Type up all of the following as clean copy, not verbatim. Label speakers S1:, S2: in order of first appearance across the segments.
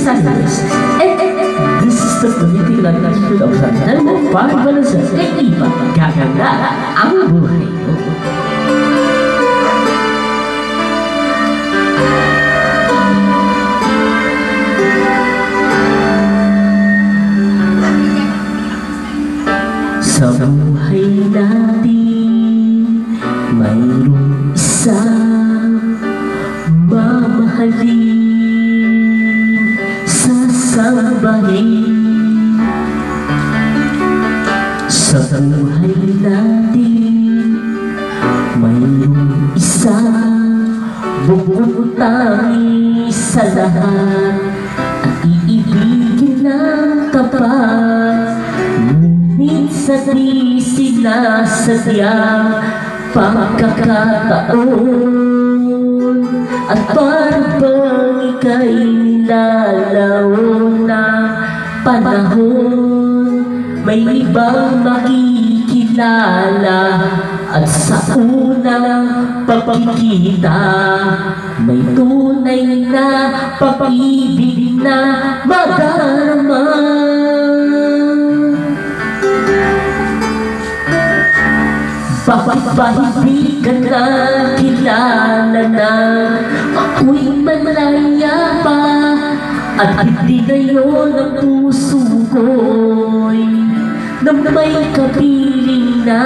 S1: Santos. And this is the political attitude of Sandal mo para balansa kay iba gaganda ang buhay mo. Sa buhay natin, mayroong isang mamahalin sasambahin. Sa buhay natin, mayroong isang bubutangin sa lahat at iibigin ng tapat. Sa di sinasadyang pagkakataon at parang ika'y nilalaon ng panahon, may ibang makikilala at sa unang pagkikita may tunay na pag-ibig na madarama. Bakit ba hindi ka na kilala na ako'y malaya pa at hindi ngayon ang puso ko'y na may kapiling na?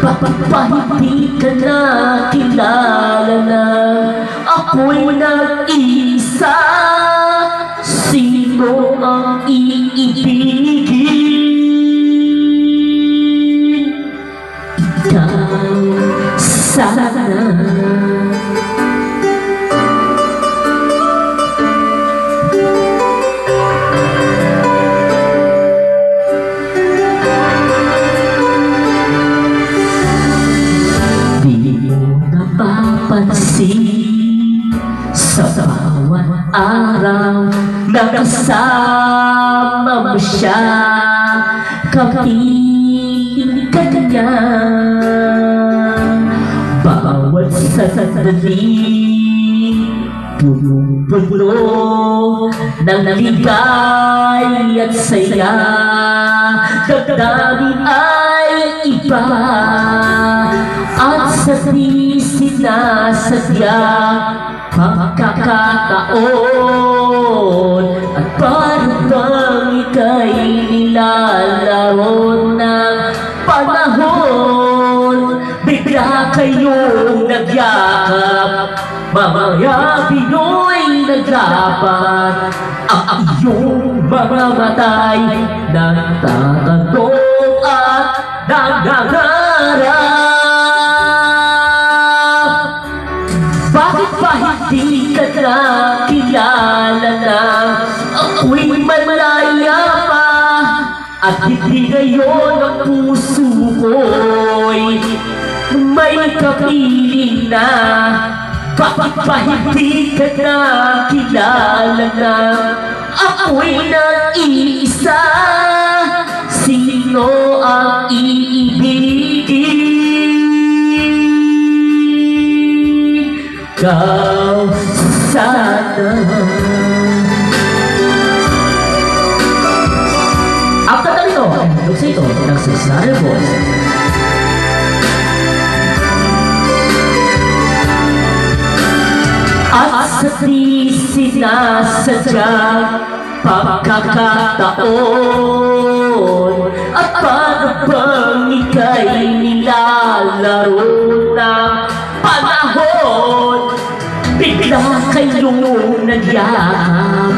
S1: Bakit ba hindi ka na kilala na ako'y nag-iisa? Sino ang iibigin? Sana di mo napapansin sa bawat araw na kasama mo siya, kapiling ka niya. Bawat sandali, punong-puno ng ligay at saya, damdamin ay iba at sa di sinasadya pagkakataon at parang ika'y nilalaon ng panahon. Bigla kayong nagyakap, mamaya Pinoy nagrapat, ang iyong mga matay nagtatanong at nangangarap. Bakit ba hindi ka na kilala na ako'y malaya pa at hindi ngayon ang puso ko'y may kapiling na? Bakit ba hindi ka na kilala na ako'y nag-iisa? Sino ang iibigin? Ikaw sana. Ang katalino ay sa ito ng Cesare Voice. At sa di sinasadya pagkakataon at paano bang ika'y nilalaro ng panahon, bigla kayong nagyakap,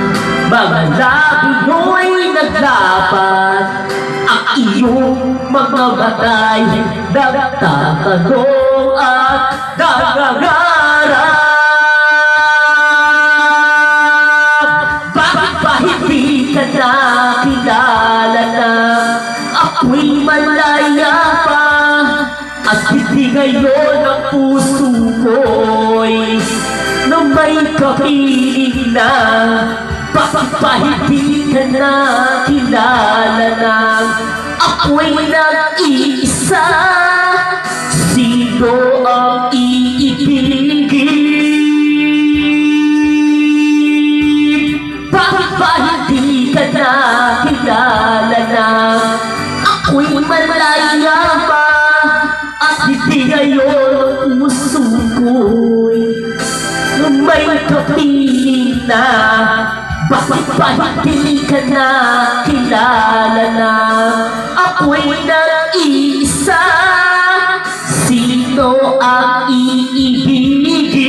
S1: mga labi mo'y naglapat, ang iyong mga matay nagtatanong at nangangarap. Kilala na ako'y malaya pa at hindi ngayon ang puso ko'y na may kapiling na. Bakit ba hindi ka na kilala na ako'y nag-iisa? Sino ang iibigin? Bakit Bakit hindi ka na kilala na ako'y nag-iisa? Sino ang iibigin?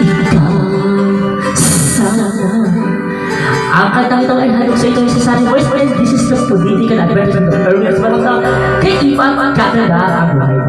S1: Ikaw sana. Ang kantang ito ay halok sa ito sa Sunny Voice, and this is the political advertisement of Earliest Malata. Kay Ipa, Canada, ang buhay.